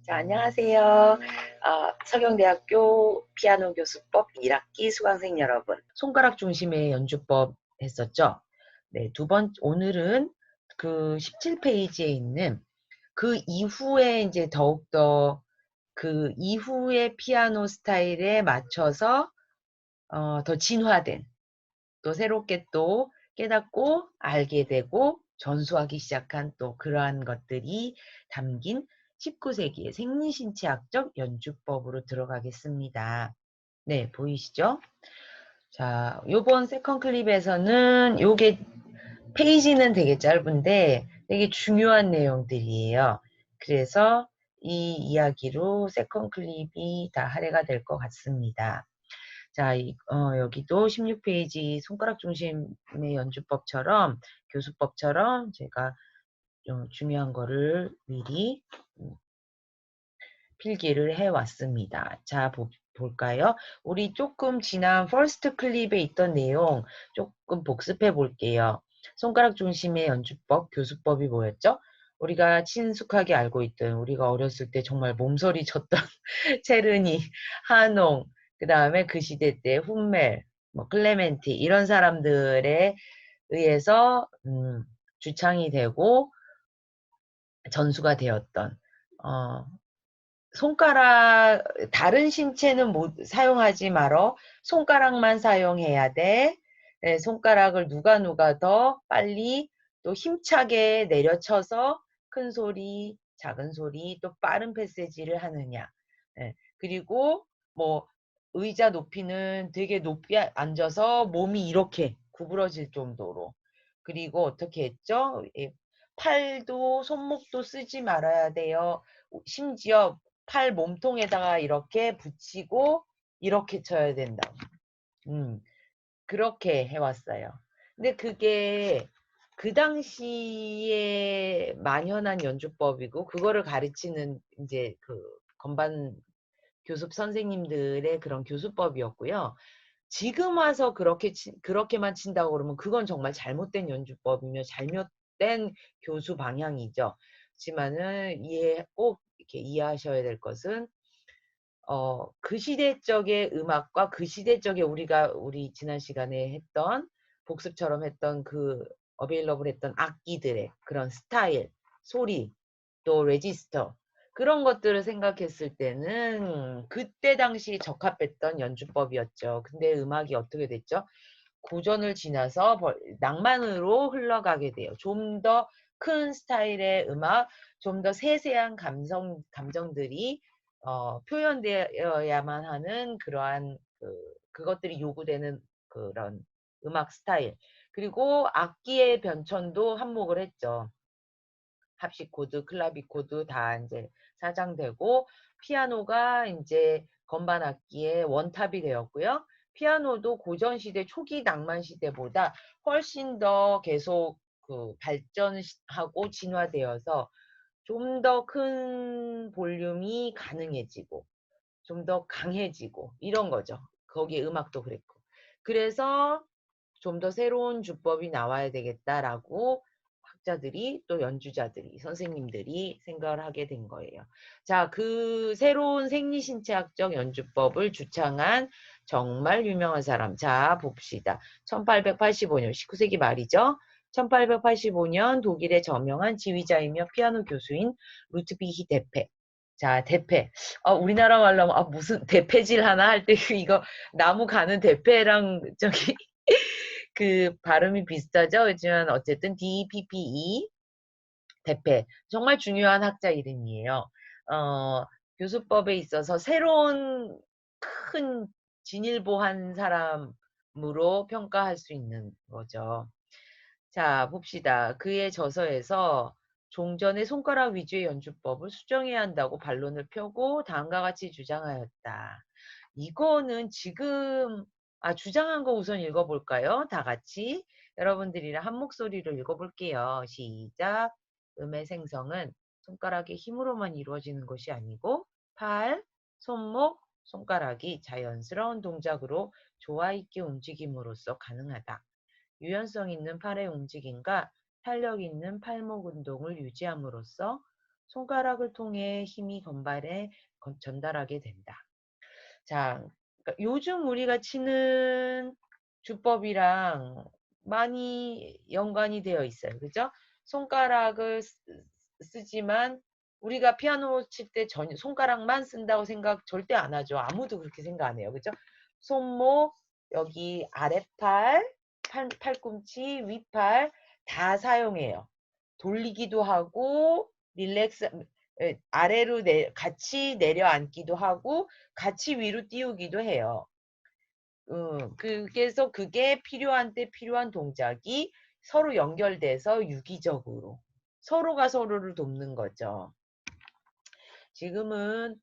자, 안녕하세요. 서경대학교 피아노 교수법 1학기 수강생 여러분. 손가락 중심의 연주법 했었죠? 네, 오늘은 그 17페이지에 있는 그 이후에 이제 더욱더 그 이후의 피아노 스타일에 맞춰서 더 진화된 또 새롭게 또 깨닫고 알게 되고 전수하기 시작한 또 그러한 것들이 담긴 19세기의 생리신체학적 연주법으로 들어가겠습니다. 네, 보이시죠? 자, 요번 세컨 클립에서는 요게 페이지는 되게 짧은데 되게 중요한 내용들이에요. 그래서 이 이야기로 세컨 클립이 다 할애가 될 것 같습니다. 자, 여기도 16페이지 손가락 중심의 연주법처럼 교수법처럼 제가 좀 중요한 거를 미리 필기를 해 왔습니다. 자, 볼까요? 우리 조금 지난 퍼스트 클립에 있던 내용 조금 복습해 볼게요. 손가락 중심의 연주법, 교수법이 뭐였죠? 우리가 친숙하게 알고 있던 우리가 어렸을 때 정말 몸서리 쳤던 체르니, 하농, 그 다음에 그 시대 때 훈멜, 뭐 클레멘티 이런 사람들에 의해서 주창이 되고 전수가 되었던 손가락 다른 신체는 사용하지 말어. 손가락만 사용해야 돼. 네, 손가락을 누가 더 빨리 또 힘차게 내려쳐서 큰 소리, 작은 소리, 또 빠른 패세지를 하느냐. 네, 그리고 뭐 의자 높이는 되게 높이 앉아서 몸이 이렇게 구부러질 정도로. 그리고 어떻게 했죠? 팔도 손목도 쓰지 말아야 돼요. 심지어 팔 몸통에다가 이렇게 붙이고 이렇게 쳐야 된다고. 그렇게 해왔어요. 근데 그게 그 당시에 만연한 연주법이고 그거를 가르치는 이제 그 건반 교습 선생님들의 그런 교수법이었고요. 지금 와서 그렇게만 친다고 그러면 그건 정말 잘못된 연주법이며 잘못된 교수 방향이죠. 하지만은 꼭 이렇게 이해하셔야 될 것은 그 시대적의 음악과 그 시대적의 우리 지난 시간에 했던 복습처럼 했던 그 어베일러블 했던 악기들의 그런 스타일, 소리, 또 레지스터 그런 것들을 생각했을 때는 그때 당시 적합했던 연주법이었죠. 근데 음악이 어떻게 됐죠? 고전을 지나서 낭만으로 흘러가게 돼요. 좀 더 큰 스타일의 음악, 좀 더 세세한 감정들이 표현되어야만 하는 그러한 그것들이 요구되는 그런 음악 스타일. 그리고 악기의 변천도 한몫을 했죠. 합시 코드, 클라비 코드 다 이제 사장되고 피아노가 이제 건반 악기의 원탑이 되었고요. 피아노도 고전 시대 초기 낭만 시대보다 훨씬 더 계속 발전하고 진화되어서 좀 더 큰 볼륨이 가능해지고 좀 더 강해지고 이런 거죠. 거기에 음악도 그랬고. 그래서 좀 더 새로운 주법이 나와야 되겠다라고 학자들이 또 연주자들이 선생님들이 생각을 하게 된 거예요. 자, 그 새로운 생리신체학적 연주법을 주창한 정말 유명한 사람. 자, 봅시다. 1885년 19세기 말이죠. 1885년 독일의 저명한 지휘자이며 피아노 교수인 루트비히 데페. 자, 대패. 우리나라 말로 하면 무슨 대패질 하나 할 때 이거 나무 가는 대패랑 저기 그 발음이 비슷하죠? 하지만 어쨌든 DPPE 대패. 정말 중요한 학자 이름이에요. 교수법에 있어서 새로운 큰 진일보한 사람으로 평가할 수 있는 거죠. 자, 봅시다. 그의 저서에서 종전의 손가락 위주의 연주법을 수정해야 한다고 반론을 펴고 다음과 같이 주장하였다. 이거는 지금 주장한 거 우선 읽어볼까요? 다 같이 여러분들이랑 한 목소리로 읽어볼게요. 시작. 음의 생성은 손가락의 힘으로만 이루어지는 것이 아니고 팔, 손목, 손가락이 자연스러운 동작으로 조화 있게 움직임으로써 가능하다. 유연성 있는 팔의 움직임과 탄력 있는 팔목 운동을 유지함으로써 손가락을 통해 힘이 건반에 전달하게 된다. 자, 그러니까 요즘 우리가 치는 주법이랑 많이 연관이 되어 있어요. 그죠? 손가락을 쓰지만 우리가 피아노 칠 때 전혀 손가락만 쓴다고 생각 절대 안 하죠. 아무도 그렇게 생각 안 해요. 그죠? 손목, 여기 아랫팔, 팔꿈치, 윗팔 다 사용해요. 돌리기도 하고 릴렉스 아래로 같이 내려앉기도 하고 같이 위로 띄우기도 해요. 그래서 그게 필요한 때 필요한 동작이 서로 연결돼서 유기적으로 서로가 서로를 돕는 거죠. 지금은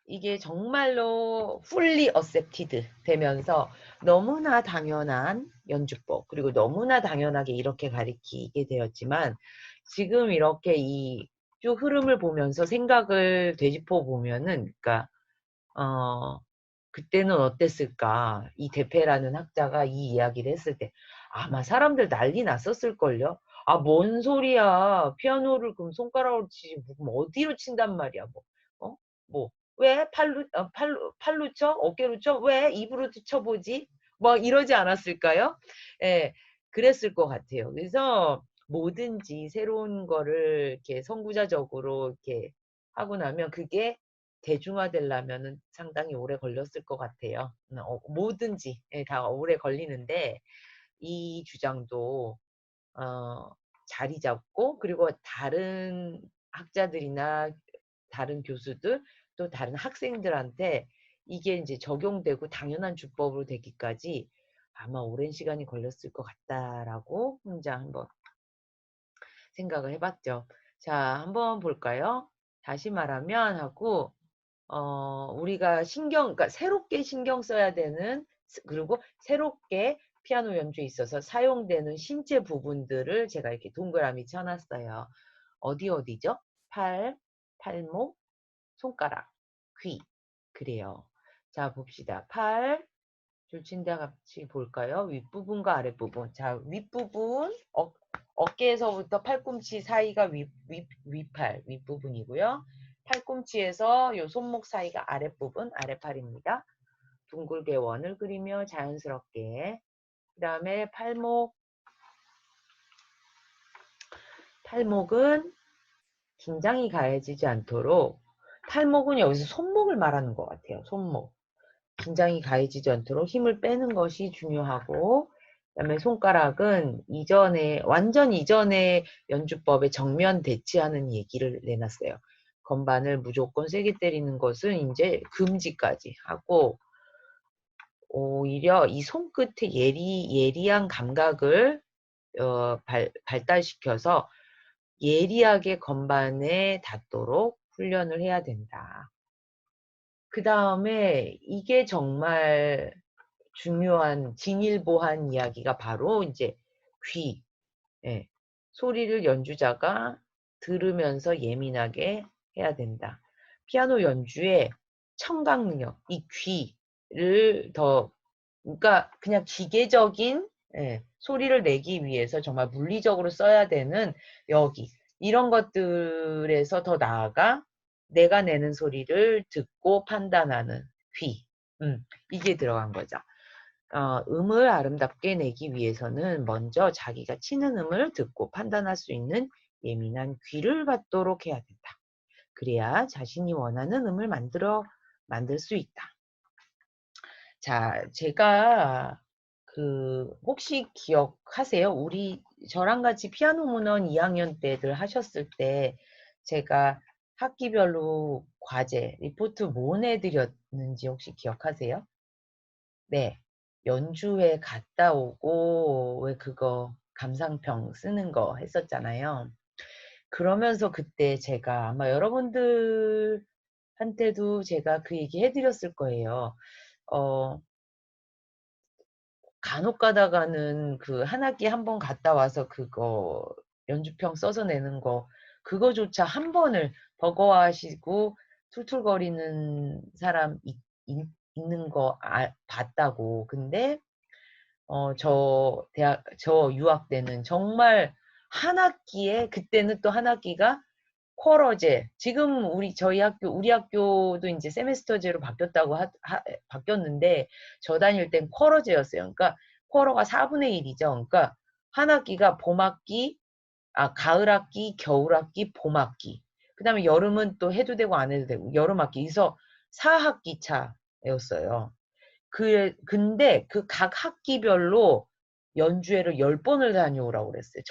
이게 정말로 fully accepted 되면서 너무나 당연한 연주법, 그리고 너무나 당연하게 이렇게 가르치게 되었지만 지금 이렇게 이 쭉 흐름을 보면서 생각을 되짚어 보면은, 그러니까 그때는 어땠을까? 이 데페라는 학자가 이 이야기를 했을 때 아마 사람들 난리 났었을걸요? 아, 뭔 소리야. 피아노를 그럼 손가락으로 치지, 뭐 어디로 친단 말이야. 뭐, 뭐, 왜? 팔로 쳐? 어깨로 쳐? 왜? 입으로 쳐보지? 뭐 이러지 않았을까요? 예, 그랬을 것 같아요. 그래서 뭐든지 새로운 거를 이렇게 선구자적으로 이렇게 하고 나면 그게 대중화되려면은 상당히 오래 걸렸을 것 같아요. 뭐든지 다 오래 걸리는데 이 주장도 어, 자리 잡고, 그리고 다른 학자들이나 다른 교수들 또 다른 학생들한테 이게 이제 적용되고 당연한 주법으로 되기까지 아마 오랜 시간이 걸렸을 것 같다라고 혼자 한번 생각을 해봤죠. 자, 한번 볼까요? 다시 말하면 하고 우리가 그러니까 새롭게 신경 써야 되는, 그리고 새롭게 피아노 연주에 있어서 사용되는 신체 부분들을 제가 이렇게 동그라미 쳐놨어요. 어디죠? 팔목, 손가락, 귀. 그래요. 자, 봅시다. 팔, 줄친다 같이 볼까요? 윗부분과 아랫부분. 자, 윗부분, 어깨에서부터 팔꿈치 사이가 윗팔, 윗부분이고요. 팔꿈치에서 요 손목 사이가 아랫부분, 아랫팔입니다. 둥글게 원을 그리며 자연스럽게. 그 다음에 팔목은 긴장이 가해지지 않도록, 팔목은 여기서 손목을 말하는 것 같아요. 손목. 긴장이 가해지지 않도록 힘을 빼는 것이 중요하고, 그다음에 손가락은 완전 이전의 연주법에 정면 대치하는 얘기를 내놨어요. 건반을 무조건 세게 때리는 것은 이제 금지까지 하고, 오히려 이 손끝의 예리한 감각을 발달시켜서 예리하게 건반에 닿도록 훈련을 해야 된다. 그 다음에 이게 정말 중요한 진일보한 이야기가 바로 이제 귀. 예. 소리를 연주자가 들으면서 예민하게 해야 된다. 피아노 연주의 청각 능력, 이 귀를 그러니까 그냥 기계적인 소리를 내기 위해서 정말 물리적으로 써야 되는 여기 이런 것들에서 더 나아가 내가 내는 소리를 듣고 판단하는 귀. 이게 들어간 거죠. 음을 아름답게 내기 위해서는 먼저 자기가 치는 음을 듣고 판단할 수 있는 예민한 귀를 갖도록 해야 된다. 그래야 자신이 원하는 음을 만들 수 있다. 자, 제가 혹시 기억하세요? 저랑 같이 피아노 문헌 2학년 때들 하셨을 때 제가 학기별로 과제, 리포트 뭐 내드렸는지 혹시 기억하세요? 네. 연주회 갔다 오고 왜 그거 감상평 쓰는 거 했었잖아요. 그러면서 그때 제가 아마 여러분들한테도 제가 그 얘기 해드렸을 거예요. 간혹 가다가는 그 한 학기 한 번 갔다 와서 그거 연주평 써서 내는 거 그거조차 한 번을 버거워하시고 툴툴거리는 사람 있는 거 봤다고. 근데 저 유학 때는 정말 한 학기에, 그때는 또 한 학기가 쿼러제. 지금 우리 학교도 이제 세메스터제로 바뀌었는데, 저 다닐 땐 쿼러제였어요. 그러니까, 쿼러가 4분의 1이죠. 그러니까, 한 학기가 가을 학기, 겨울 학기, 봄 학기. 그 다음에 여름은 또 해도 되고 안 해도 되고, 여름 학기. 그래서 4학기 차였어요. 근데 그 각 학기별로 연주회를 10번을 다녀오라고 그랬어요.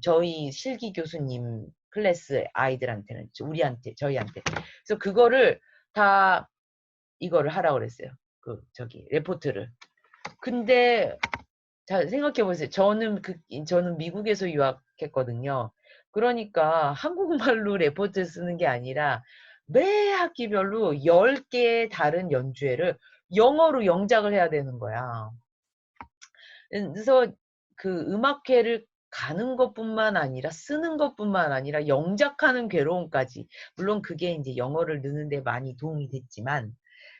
저희 실기 교수님 클래스 아이들한테는, 저희한테. 그래서 그거를 다 이거를 하라고 그랬어요. 레포트를. 근데, 잘 생각해보세요. 저는 미국에서 유학했거든요. 그러니까 한국말로 레포트 쓰는 게 아니라 매 학기별로 10개의 다른 연주회를 영어로 영작을 해야 되는 거야. 그래서 그 음악회를 가는 것뿐만 아니라 쓰는 것뿐만 아니라 영작하는 괴로움까지. 물론 그게 이제 영어를 느는 데 많이 도움이 됐지만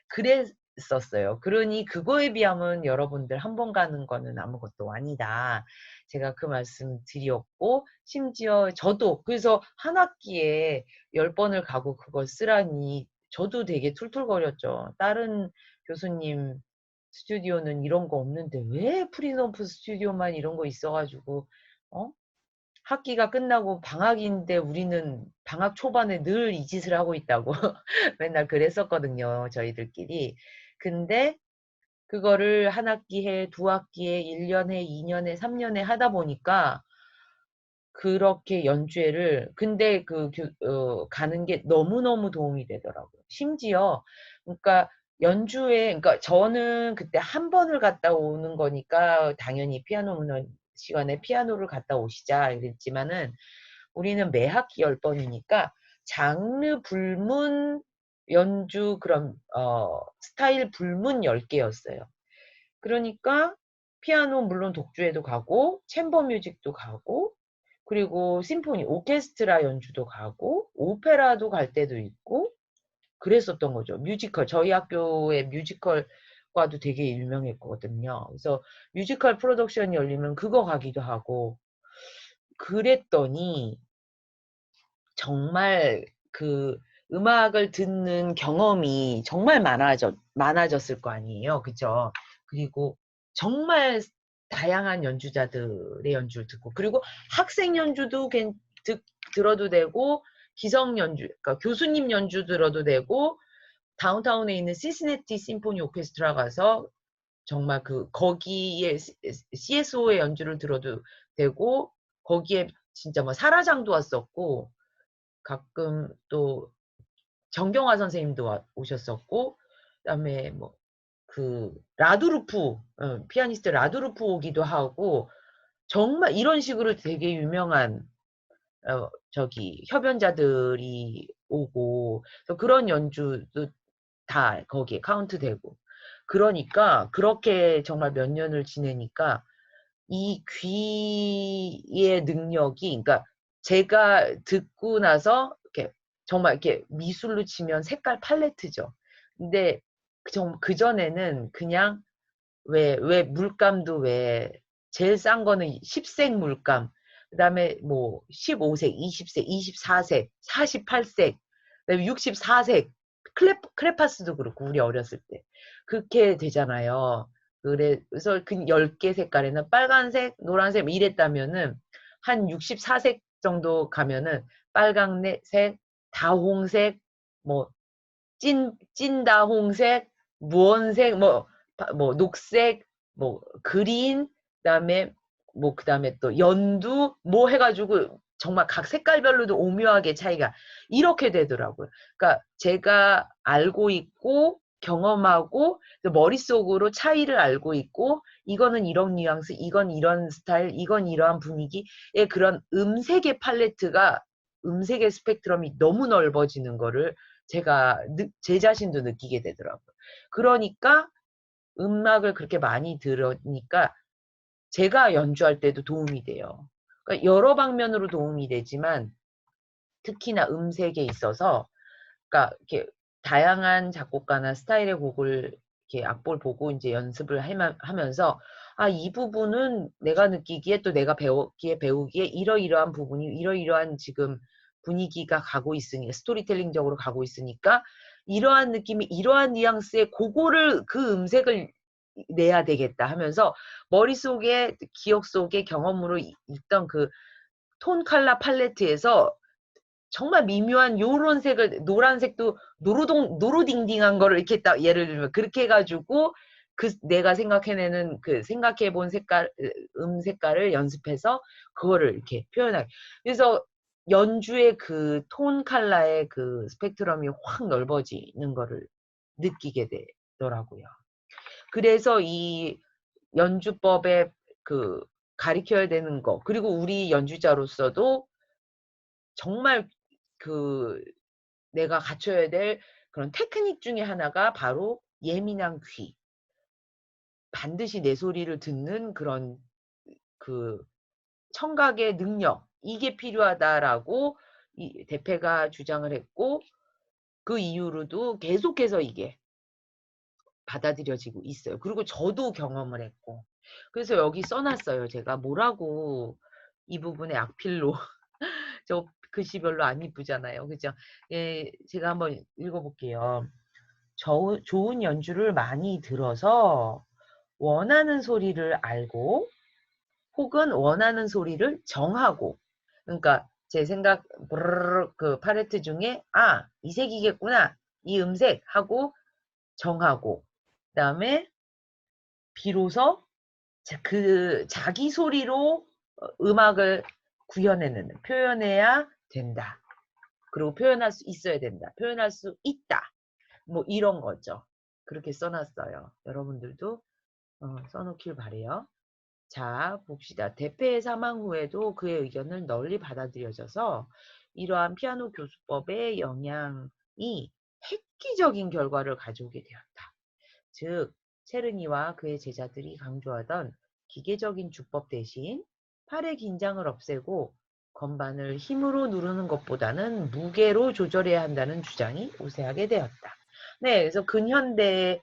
그랬었어요. 그러니 그거에 비하면 여러분들 한 번 가는 거는 아무것도 아니다. 제가 그 말씀 드렸고, 심지어 저도 그래서 한 학기에 10번을 가고 그걸 쓰라니 저도 되게 툴툴거렸죠. 다른 교수님 스튜디오는 이런 거 없는데 왜 프리덤프 스튜디오만 이런 거 있어가지고, 어? 학기가 끝나고 방학인데 우리는 방학 초반에 늘 이 짓을 하고 있다고 맨날 그랬었거든요, 저희들끼리. 근데 그거를 한 학기에, 두 학기에, 1년에, 2년에, 3년에 하다 보니까 그렇게 연주회를, 근데 가는 게 너무너무 도움이 되더라고요. 심지어, 그러니까 그러니까 저는 그때 한 번을 갔다 오는 거니까 당연히 피아노 문헌 시간에 피아노를 갔다 오시자 이랬지만은 우리는 매 학기 10번이니까 장르 불문 연주 스타일 불문 10개였어요. 그러니까 피아노 물론 독주에도 가고 챔버 뮤직도 가고 그리고 심포니 오케스트라 연주도 가고 오페라도 갈 때도 있고 그랬었던 거죠. 저희 학교의 뮤지컬과도 되게 유명했거든요. 그래서 뮤지컬 프로덕션이 열리면 그거 가기도 하고 그랬더니 정말 그 음악을 듣는 경험이 정말 많아졌을 거 아니에요. 그죠? 그리고 정말 다양한 연주자들의 연주를 듣고, 그리고 학생 연주도 들어도 되고, 기성 연주, 그러니까 교수님 연주 들어도 되고, 다운타운에 있는 시시네티 심포니 오케스트라 가서 정말 거기에 CSO의 연주를 들어도 되고, 거기에 진짜 뭐 사라장도 왔었고, 가끔 또 정경화 선생님도 오셨었고, 그다음에 뭐 피아니스트 라두루프 오기도 하고, 정말 이런 식으로 되게 유명한 협연자들이 오고, 그래서 그런 연주도 다 거기에 카운트되고, 그러니까 그렇게 정말 몇 년을 지내니까 이 귀의 능력이, 그러니까 제가 듣고 나서 이렇게 정말 이렇게 미술로 치면 색깔 팔레트죠. 근데 그전에는 그냥 왜 물감도 제일 싼 거는 10색 물감, 그다음에 뭐 15색, 20색, 24색, 48색, 그다음에 64색, 크레파스도 그렇고 우리 어렸을 때 그렇게 되잖아요. 그래서 그 10개 색깔에는 빨간색, 노란색 뭐 이랬다면은 한 64색 정도 가면은 빨강색, 다홍색, 뭐 찐다홍색, 무언색, 뭐 녹색, 뭐 그린, 그다음에 또 연두 뭐 해가지고 정말 각 색깔별로도 오묘하게 차이가 이렇게 되더라고요. 그러니까 제가 알고 있고 경험하고 머릿속으로 차이를 알고 있고, 이거는 이런 뉘앙스, 이건 이런 스타일, 이건 이러한 분위기의 그런 음색의 팔레트가, 음색의 스펙트럼이 너무 넓어지는 거를 제 자신도 느끼게 되더라고요. 그러니까 음악을 그렇게 많이 들으니까 제가 연주할 때도 도움이 돼요. 그러니까 여러 방면으로 도움이 되지만 특히나 음색에 있어서, 그러니까 이렇게 다양한 작곡가나 스타일의 곡을 이렇게 악보를 보고 이제 연습을 하면서, 이 부분은 내가 느끼기에 또 내가 배우기에 이러이러한 부분이 이러이러한 지금 분위기가 가고 있으니 스토리텔링적으로 가고 있으니까 이러한 느낌이 이러한 뉘앙스의 그거를 그 음색을 내야 되겠다 하면서 머릿속에 기억 속에 경험으로 있던 그 톤 컬러 팔레트에서 정말 미묘한 요런 색을 노란색도 노루딩딩한 거를 이렇게 딱 예를 들면 그렇게 해가지고 그 내가 생각해내는 그 생각해본 색깔 색깔을 연습해서 그거를 이렇게 표현하게 그래서 연주의 그 톤 컬러의 그 스펙트럼이 확 넓어지는 거를 느끼게 되더라고요. 그래서 이 연주법에 그 가르쳐야 되는 거 그리고 우리 연주자로서도 정말 그 내가 갖춰야 될 그런 테크닉 중에 하나가 바로 예민한 귀. 반드시 내 소리를 듣는 그런 그 청각의 능력 이게 필요하다라고 이 대패가 주장을 했고 그 이후로도 계속해서 이게 받아들여지고 있어요. 그리고 저도 경험을 했고 그래서 여기 써놨어요. 제가 뭐라고 이 부분에 악필로 저 글씨 별로 안 이쁘잖아요. 그죠? 예, 제가 한번 읽어볼게요. 좋은 연주를 많이 들어서 원하는 소리를 알고 혹은 원하는 소리를 정하고 그러니까 제 생각 그 팔레트 중에 이 색이겠구나 이 음색 하고 정하고 그다음에 비로소 그 자기 소리로 음악을 구현해내는 표현해야 된다. 그리고 표현할 수 있어야 된다. 표현할 수 있다. 뭐 이런 거죠. 그렇게 써놨어요. 여러분들도 써놓길 바래요. 자, 봅시다. 대패의 사망 후에도 그의 의견을 널리 받아들여져서 이러한 피아노 교수법의 영향이 획기적인 결과를 가져오게 되었다. 즉, 체르니와 그의 제자들이 강조하던 기계적인 주법 대신 팔의 긴장을 없애고 건반을 힘으로 누르는 것보다는 무게로 조절해야 한다는 주장이 우세하게 되었다. 네, 그래서 근현대의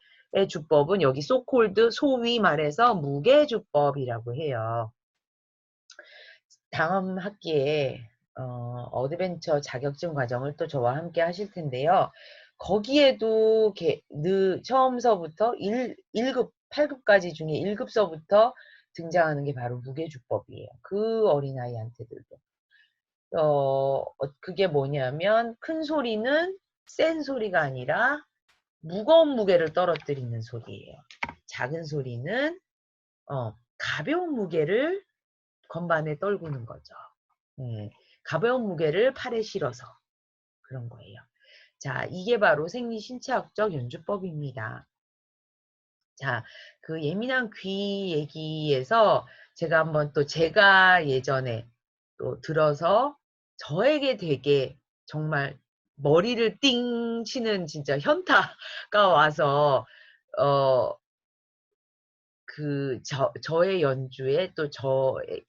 주법은 여기 소콜드, 소위 말해서 무게주법이라고 해요. 다음 학기에 어드벤처 자격증 과정을 또 저와 함께 하실 텐데요. 거기에도 처음서부터 1급, 8급까지 중에 1급서부터 등장하는 게 바로 무게주법이에요. 그 어린아이한테들도. 그게 뭐냐면 큰 소리는 센 소리가 아니라 무거운 무게를 떨어뜨리는 소리예요. 작은 소리는 가벼운 무게를 건반에 떨구는 거죠. 가벼운 무게를 팔에 실어서 그런 거예요. 자, 이게 바로 생리신체학적 연주법입니다. 자, 그 예민한 귀 얘기에서 제가 한번 또 제가 예전에 또 들어서 저에게 되게 정말 머리를 띵 치는 진짜 현타가 와서 저의 연주에 또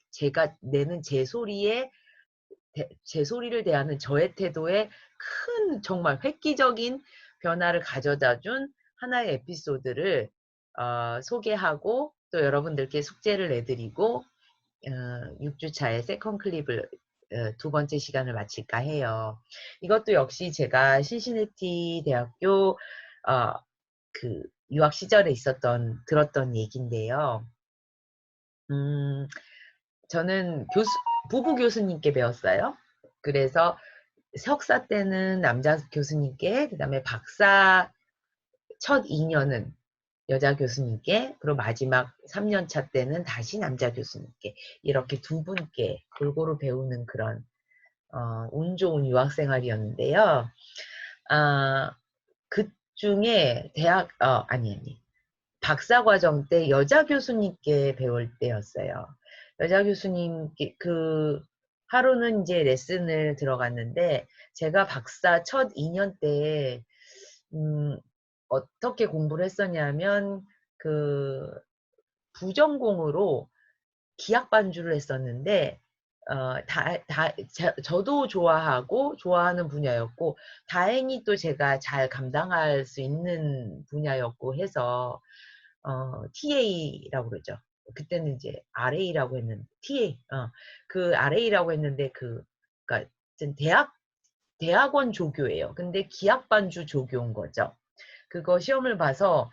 제가 내는 제 소리에 제 소리를 대하는 저의 태도에 큰 정말 획기적인 변화를 가져다 준 하나의 에피소드를 소개하고 또 여러분들께 숙제를 내드리고 6주차의 세컨 클립을 두 번째 시간을 마칠까 해요. 이것도 역시 제가 신시내티 대학교 그 유학 시절에 들었던 얘기인데요. 저는 부부 교수님께 배웠어요. 그래서 석사 때는 남자 교수님께, 그 다음에 박사 첫 2년은 여자 교수님께, 그리고 마지막 3년차 때는 다시 남자 교수님께, 이렇게 두 분께 골고루 배우는 그런, 운 좋은 유학생활이었는데요. 그 중에 박사과정 때 여자 교수님께 배울 때였어요. 여자 교수님께 하루는 이제 레슨을 들어갔는데 제가 박사 첫 2년 때 어떻게 공부를 했었냐면 부전공으로 기악 반주를 했었는데 저도 좋아하는 분야였고 다행히 또 제가 잘 감당할 수 있는 분야였고 해서 TA라고 그러죠. 그때는 이제 RA라고 했는데 TA 그 RA라고 했는데 그러니까 대학 대학원 조교예요. 근데 기악반주 조교인 거죠. 그거 시험을 봐서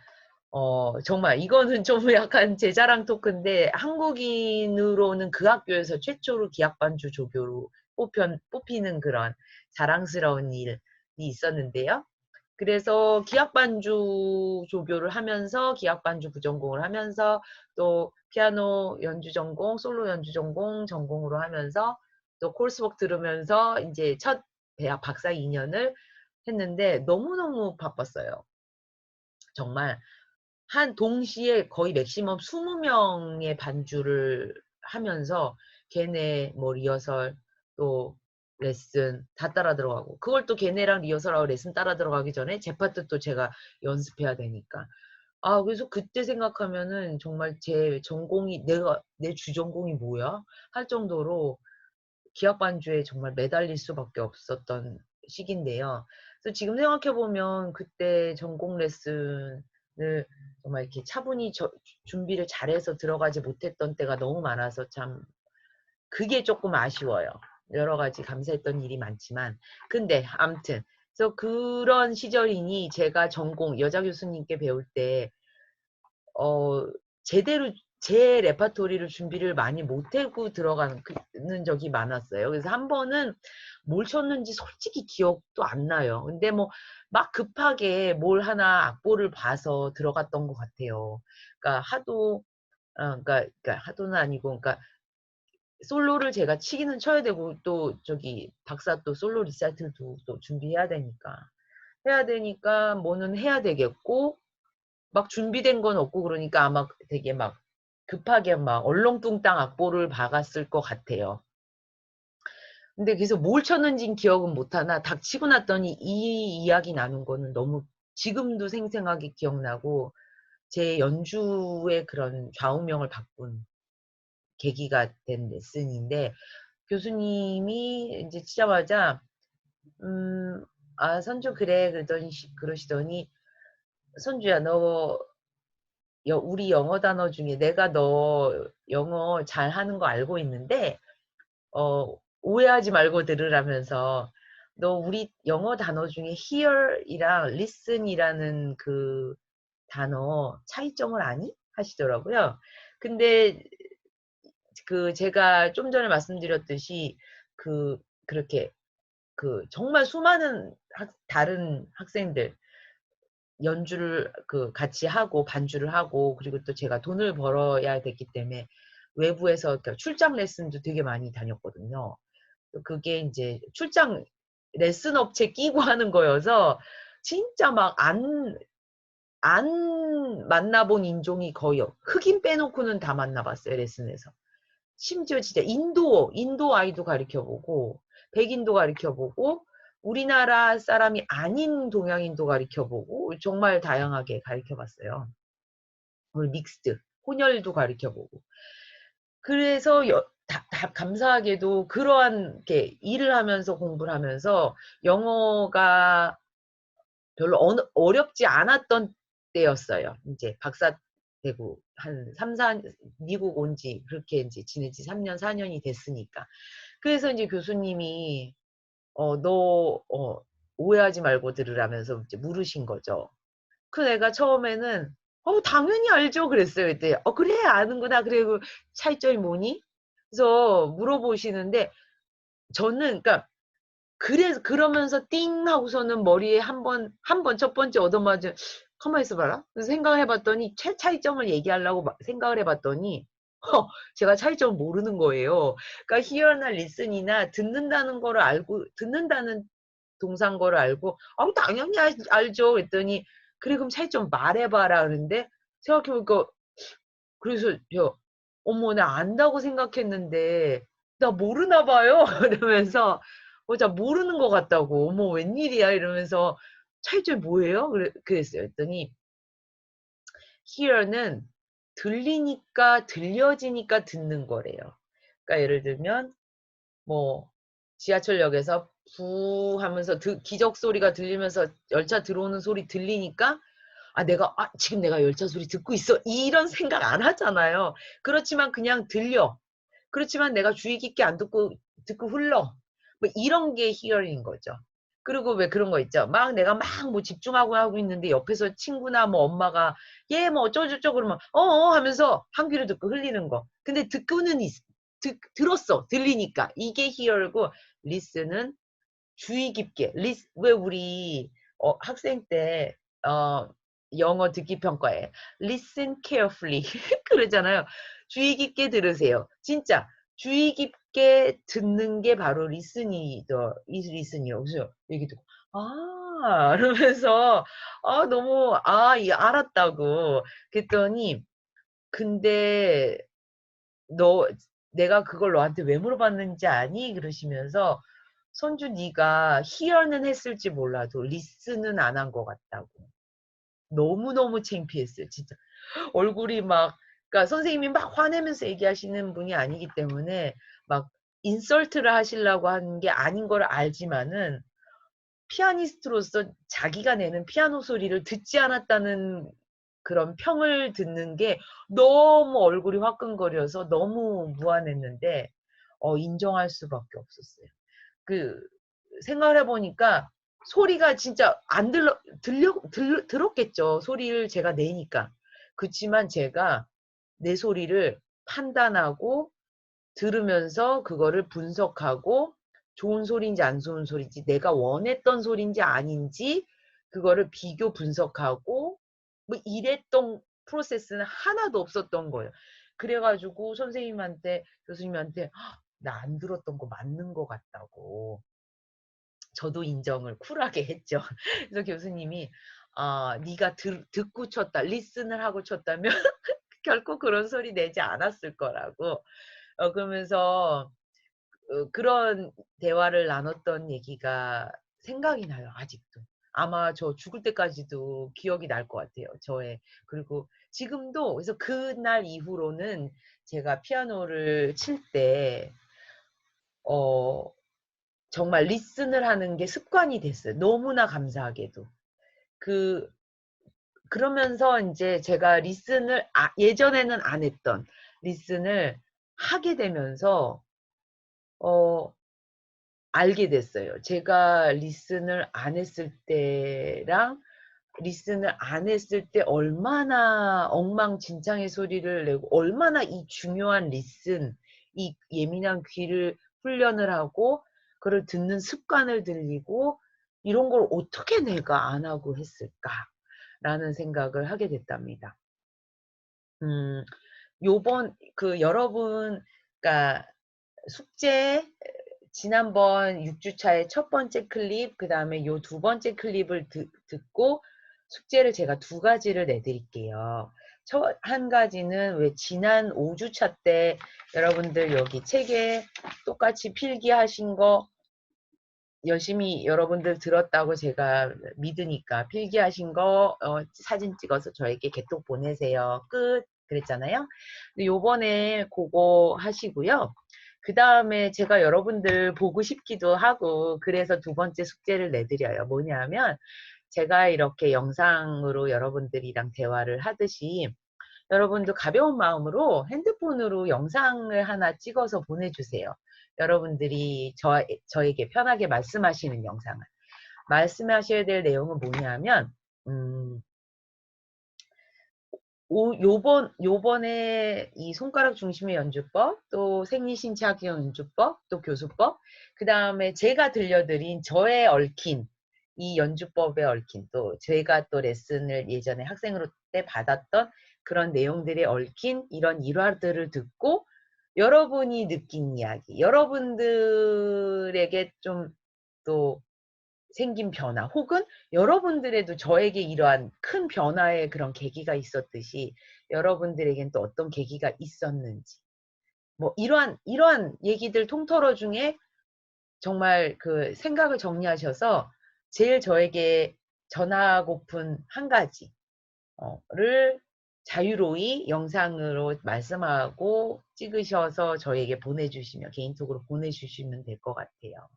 정말 이거는 좀 약간 제 자랑 토크인데 한국인으로는 그 학교에서 최초로 기악반주 조교로 뽑히는 그런 자랑스러운 일이 있었는데요. 그래서 기악반주 조교를 하면서 기악반주 부전공을 하면서 또 피아노 연주 전공, 솔로 연주 전공으로 하면서 또 코र्스웍 들으면서 이제 첫 대학 박사 2년을 했는데 너무너무 바빴어요. 정말 한 동시에 거의 맥시멈 20명의 반주를 하면서 걔네 뭐 리허설 또 레슨 다 따라 들어가고 그걸 또 걔네랑 리허설하고 레슨 따라 들어가기 전에 제 파트 또 제가 연습해야 되니까 그래서 그때 생각하면은 정말 제 전공이 내 주전공이 뭐야? 할 정도로 기악 반주에 정말 매달릴 수밖에 없었던 시기인데요. 그래서 지금 생각해 보면 그때 전공 레슨을 정말 이렇게 차분히 준비를 잘해서 들어가지 못했던 때가 너무 많아서 참 그게 조금 아쉬워요. 여러 가지 감사했던 일이 많지만 근데 아무튼 그래서 그런 시절이니 제가 전공 여자 교수님께 배울 때 제대로 제 레파토리를 준비를 많이 못하고 들어가는 적이 많았어요. 그래서 한 번은 뭘 쳤는지 솔직히 기억도 안 나요. 근데 뭐 막 급하게 뭘 하나 악보를 봐서 들어갔던 것 같아요. 그러니까 그러니까 하도는 아니고, 그러니까 솔로를 제가 치기는 쳐야 되고 또 저기 박사 또 솔로 리사이틀도 또 준비해야 되니까 뭐는 해야 되겠고 막 준비된 건 없고 그러니까 아마 되게 막 급하게 막 얼렁뚱땅 악보를 박았을 것 같아요. 근데 그래서 뭘 쳤는진 기억은 못하나 닥치고 났더니 이 이야기 나눈 거는 너무 지금도 생생하게 기억나고 제 연주의 그런 좌우명을 바꾼 계기가 된 레슨인데 교수님이 이제 치자마자 선주 그래 그러시더니 선주야 너 우리 영어 단어 중에 내가 너 영어 잘하는 거 알고 있는데 오해하지 말고 들으라면서 너 우리 영어 단어 중에 hear이랑 listen이라는 그 단어 차이점을 아니? 하시더라고요. 근데 그 제가 좀 전에 말씀드렸듯이 그렇게 정말 수많은 다른 학생들 연주를 같이 하고 반주를 하고 그리고 또 제가 돈을 벌어야 됐기 때문에 외부에서 출장 레슨도 되게 많이 다녔거든요. 그게 이제 출장 레슨 업체 끼고 하는 거여서 진짜 막 안 만나본 인종이 거의 흑인 빼놓고는 다 만나봤어요, 레슨에서. 심지어 진짜 인도 아이도 가르쳐보고 백인도 가르쳐보고 우리나라 사람이 아닌 동양인도 가르쳐보고 정말 다양하게 가르쳐봤어요. 믹스드, 혼혈도 가르쳐보고. 그래서 감사하게도 그러한 게 일을 하면서 공부를 하면서 영어가 별로 어렵지 않았던 때였어요. 이제 박사 되고 한 3, 4 미국 온 지 그렇게 이제 지낸 지 3년, 4년이 됐으니까. 그래서 이제 교수님이 너 오해하지 말고 들으라면서 이제 물으신 거죠. 그 애가 처음에는 당연히 알죠 그랬어요. 그때 그래 아는구나. 그리고 차이점이 뭐니? 그래서 물어보시는데 저는 그러니까 그러면서 띵 하고서는 머리에 한 번 첫 번째 얻어맞은 가만히 있어봐라. 그래서 생각을 해봤더니 차이점을 얘기하려고 생각을 해봤더니 제가 차이점을 모르는 거예요. 그러니까 hear나 listen이나 듣는다는 거를 알고 듣는다는 동사인 거를 알고 당연히 알죠. 그랬더니 그래 그럼 차이점 말해봐라 그러는데 생각해보니까 그래서 어머 나 안다고 생각했는데 나 모르나 봐요. 이러면서 나 모르는 것 같다고. 어머 웬일이야 이러면서 차이점이 뭐예요? 그랬어요. 그랬더니 hear는 들리니까 들려지니까 듣는 거래요. 그러니까 예를 들면 뭐 지하철역에서 부 하면서 기적 소리가 들리면서 열차 들어오는 소리 들리니까 지금 내가 열차 소리 듣고 있어. 이런 생각 안 하잖아요. 그렇지만 그냥 들려. 그렇지만 내가 주의 깊게 안 듣고 흘러. 뭐 이런 게 hearing인 거죠. 그리고 왜 그런 거 있죠. 막 내가 막 뭐 집중하고 하고 있는데 옆에서 친구나 뭐 엄마가 얘 뭐 어쩌고저쩌고 그러면 어어 하면서 한 귀로 듣고 흘리는 거. 근데 듣고는 들었어. 들리니까. 이게 hear고 listen은 주의 깊게. 왜 우리 학생 때 영어 듣기 평가에 listen carefully 그러잖아요. 주의 깊게 들으세요. 진짜 주의 깊게 듣는 게 바로 리슨이요. 그래서 얘기 듣고 이러면서 너무 알았다고. 그랬더니 근데 너 내가 그걸 너한테 왜 물어봤는지 아니? 그러시면서 선주 네가 hear는 했을지 몰라도 listen은 안 한 것 같다고. 너무너무 창피했어요. 진짜. 얼굴이 막 그러니까 선생님이 막 화내면서 얘기하시는 분이 아니기 때문에 막 인설트를 하시려고 하는 게 아닌 걸 알지만은 피아니스트로서 자기가 내는 피아노 소리를 듣지 않았다는 그런 평을 듣는 게 너무 얼굴이 화끈거려서 너무 무안했는데 인정할 수밖에 없었어요. 그 생각을 해 보니까 소리가 진짜 안 들었겠죠. 소리를 제가 내니까. 그치만 제가 내 소리를 판단하고 들으면서 그거를 분석하고 좋은 소리인지 안 좋은 소리인지 내가 원했던 소리인지 아닌지 그거를 비교 분석하고 뭐 이랬던 프로세스는 하나도 없었던 거예요. 그래 가지고 선생님한테 교수님한테 "나 안 들었던 거 맞는 것 같다."고 저도 인정을 쿨하게 했죠. 그래서 교수님이 네가 듣고 쳤다. 리슨을 하고 쳤다면 결코 그런 소리 내지 않았을 거라고. 그러면서 그런 대화를 나눴던 얘기가 생각이 나요, 아직도. 아마 저 죽을 때까지도 기억이 날 것 같아요. 저의 그리고 지금도 그래서 그날 이후로는 제가 피아노를 칠 때 정말 리슨을 하는 게 습관이 됐어요. 너무나 감사하게도. 그 그러면서 인제 제가 리슨을 예전에는 안 했던 리슨을 하게 되면서 어 알게 됐어요. 제가 리슨을 안 했을 때랑 리슨을 안 했을 때 얼마나 엉망진창의 소리를 내고 얼마나 이 중요한 리슨, 이 예민한 귀를 훈련을 하고 그걸 듣는 습관을 들이고 '이런 걸 어떻게 내가 안 하고 했을까.'라는 생각을 하게 됐답니다. 음 요번 여러분 그러니까 숙제 지난번 6 주차의 첫 번째 클립 그다음에 요 두 번째 클립을 듣고 숙제를 제가 두 가지를 내 드릴게요. 한 가지는 왜 지난 5 주차 때 여러분들 여기 책에 똑같이 필기하신 거 열심히 여러분들 들었다고 제가 믿으니까 필기하신 거 사진 찍어서 저에게 개톡 보내세요. 끝. 그랬잖아요. 근데 요번에 고거 하시고요. 그다음에 제가 여러분들 보고 싶기도 하고 그래서 두 번째 숙제를 내드려요. 뭐냐면 제가 이렇게 영상으로 여러분들이랑 대화를 하듯이 여러분도 가벼운 마음으로 핸드폰으로 영상을 하나 찍어서 보내주세요. 여러분들이 저에게 편하게 말씀하시는 영상을. 말씀하셔야 될 내용은 뭐냐면, 요번에 이 손가락 중심의 연주법, 또 생리신체학적 연주법, 또 교수법, 그 다음에 제가 들려드린 저의 얽힌, 이 연주법에 얽힌, 또 제가 또 레슨을 예전에 학생으로 때 받았던 그런 내용들에 얽힌 이런 일화들을 듣고 여러분이 느낀 이야기, 여러분들에게 좀 또 생긴 변화 혹은 여러분들에도 저에게 이러한 큰 변화의 그런 계기가 있었듯이 여러분들에겐 또 어떤 계기가 있었는지 뭐 이러한 얘기들 통틀어 중에 정말 그 생각을 정리하셔서 제일 저에게 전하고픈 한 가지 를 자유로이 영상으로 말씀하고 찍으셔서 저에게 보내주시면 개인톡으로 보내주시면 될 것 같아요.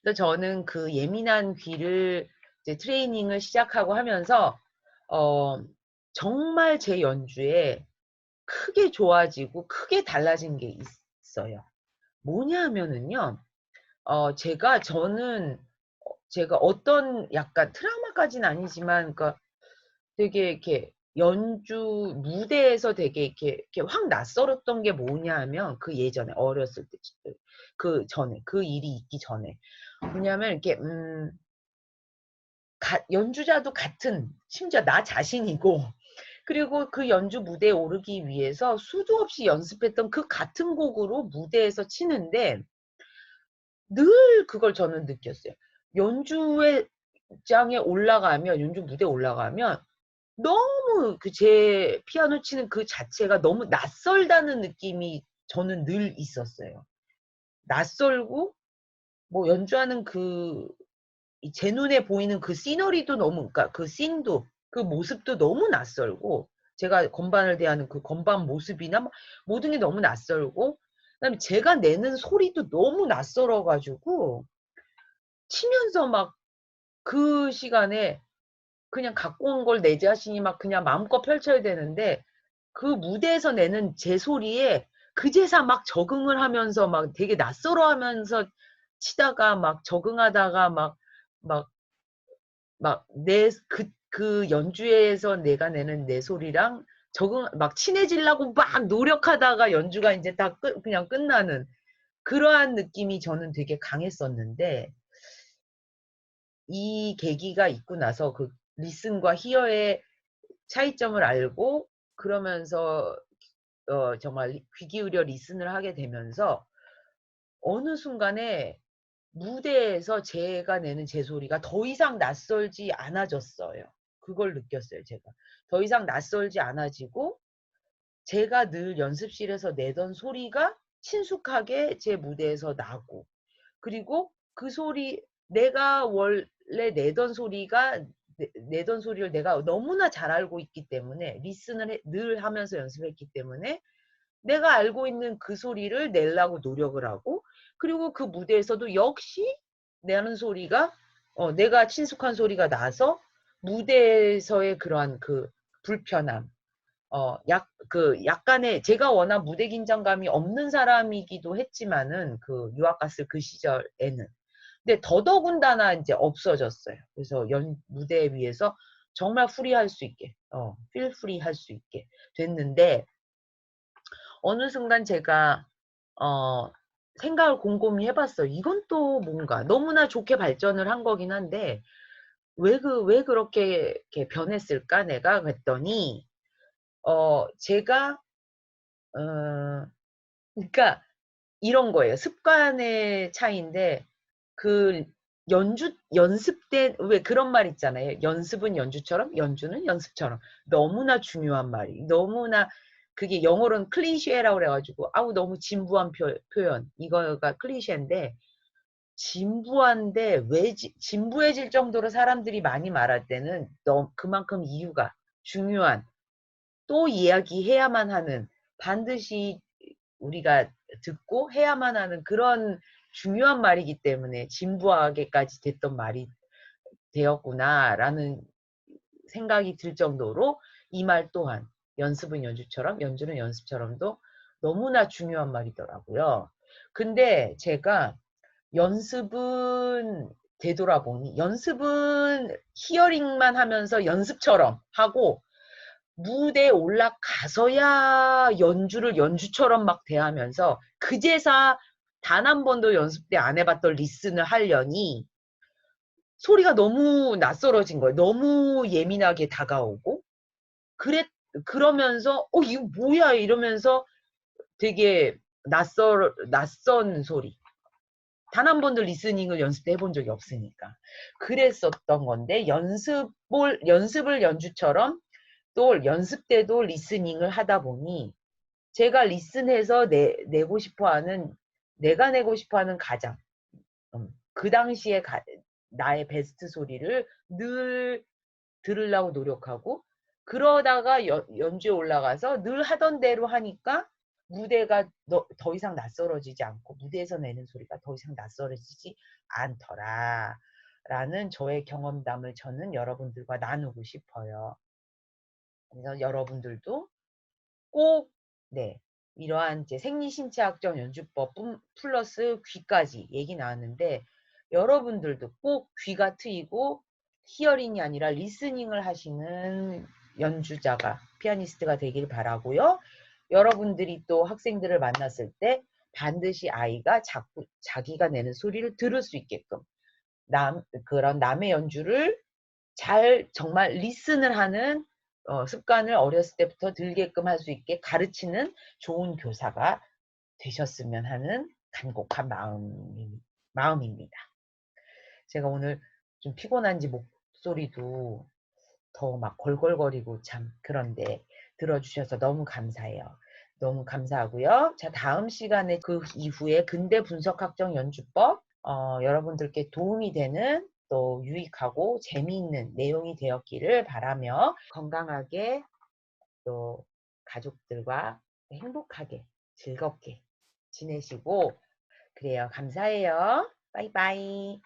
그래서 저는 그 예민한 귀를 이제 트레이닝을 시작하고 하면서 어 정말 제 연주에 크게 좋아지고 크게 달라진 게 있어요. 뭐냐 하면은요. 제가 어떤 약간 트라우마까지는 아니지만 그러니까 되게 이렇게 연주 무대에서 되게 이렇게 확 낯설었던 게 뭐냐 하면 그 예전에 어렸을 때 그전에 그 일이 있기 전에 뭐냐면 이렇게 연주자도 같은 심지어 나 자신이고 그리고 그 연주 무대에 오르기 위해서 수도 없이 연습했던 그 같은 곡으로 무대에서 치는데 늘 그걸 저는 느꼈어요. 연주회 장에 올라가면 연주 무대에 올라가면 너무 제 피아노 치는 그 자체가 너무 낯설다는 느낌이 저는 늘 있었어요. 낯설고 뭐 연주하는 제 눈에 보이는 그 시너리도 너무 그러니까 그 씬도 그 모습도 너무 낯설고 제가 건반을 대하는 그 건반 모습이나 막 모든 게 너무 낯설고 그다음에 제가 내는 소리도 너무 낯설어 가지고 치면서 막 그 시간에 그냥 갖고 온 걸 내 자신이 막 그냥 마음껏 펼쳐야 되는데 그 무대에서 내는 제 소리에 그제서 막 적응을 하면서 막 되게 낯설어하면서 치다가 막 적응하다가 막 그 연주회에서 내가 내는 내 소리랑 막 친해지려고 막 노력하다가 연주가 인제 다 그냥 끝나는 그러한 느낌이 저는 되게 강했었는데 이 계기가 있고 나서 그 리슨과 히어의 차이점을 알고 그러면서 정말 귀 기울여 리슨을 하게 되면서 어느 순간에 무대에서 제가 내는 제 소리가 더 이상 낯설지 않아졌어요. 그걸 느꼈어요 제가. 더 이상 낯설지 않아지고 제가 늘 연습실에서 내던 소리가 친숙하게 제 무대에서 나고 그리고 그 소리 내가 원래 내던 소리가 내던 소리를 내가 너무나 잘 알고 있기 때문에 리슨을 늘 하면서 연습했기 때문에 내가 알고 있는 그 소리를 내려고 노력을 하고 그리고 그 무대에서도 역시 내는 소리가 내가 친숙한 소리가 나서 무대에서의 그러한 그 불편함 약간의 제가 워낙 무대 긴장감이 없는 사람이기도 했지만은 그 유학 갔을 그 시절에는. 근데 더더군다나 인제 없어졌어요. 그래서 무대 위에서 정말 프리할 수 있게 feel free 할 수 있게 됐는데 어느 순간 제가 어 생각을 곰곰이 해 봤어요. 이건 또 뭔가 너무나 좋게 발전을 한 거긴 한데 '왜 그렇게 이렇게 변했을까 내가?' 그랬더니 제가 어 그러니까 이런 거예요. 습관의 차이인데 그 연습 때 왜 그런 말 있잖아요. "연습은 연주처럼 연주는 연습처럼." 너무나 중요한 말이 너무나 그게 영어로는 클리셰라고 그래 가지고 아우 너무 진부한 표현. 이거가 클리셰인데 진부한데 왜 진부해질 정도로 사람들이 많이 말할 때는 그만큼 이유가 중요한 또 이야기해야만 하는 반드시 우리가 듣고 해야만 하는 그런 중요한 말이기 때문에 '진부하게까지 됐던 말이 되었구나.'라는 생각이 들 정도로 이 말 또한 연습은 연주처럼 연주는 연습처럼도 너무나 중요한 말이더라고요. 근데 제가 연습은 되돌아보니 연습은 히어링만 하면서 연습처럼 하고 무대에 올라가서야 연주를 연주처럼 막 대하면서 그제서 단 한 번도 연습 때 안 해 봤던 리슨을 하려니 소리가 너무 낯설어진 거예요. 너무 예민하게 다가오고 그러면서 '어 이거 뭐야?' 이러면서 되게 낯선 소리. 단 한 번도 리스닝을 연습 때 해본 적이 없으니까. 그랬었던 건데 연습을 연주처럼 또 연습 때도 리스닝을 하다 보니 제가 리슨해서 내고 싶어 하는 내가 내고 싶어 하는 가장 그 당시에 나의 베스트 소리를 늘 들으려고 노력하고 그러다가 연주에 올라가서 늘 하던 대로 하니까 무대가 더 이상 낯설어지지 않고 무대에서 내는 소리가 더 이상 낯설어지지 않더라라는 저의 경험담을 저는 여러분들과 나누고 싶어요. 그래서 여러분들도 꼭 네. 이러한 이제 생리신체학적 연주법 플러스 귀까지 얘기 나왔는데 여러분들도 꼭 귀가 트이고 히어링이 아니라 리스닝을 하시는 연주자가 피아니스트가 되길 바라고요. 여러분들이 또 학생들을 만났을 때 반드시 아이가 자기가 내는 소리를 들을 수 있게끔 그런 남의 연주를 잘 정말 리슨을 하는 습관을 어렸을 때부터 들게끔 할 수 있게 가르치는 좋은 교사가 되셨으면 하는 간곡한 마음입니다. 제가 오늘 좀 피곤한지 목소리도 더 막 걸걸거리고 참 그런데 들어주셔서 너무 감사해요. 너무 감사하고요. 자, 다음 시간에 그 이후에 근대 분석학적 연주법 여러분들께 도움이 되는 또 유익하고 재미있는 내용이 되었기를 바라며 건강하게 또 가족들과 행복하게 즐겁게 지내시고 그래요. 감사해요. 빠이빠이.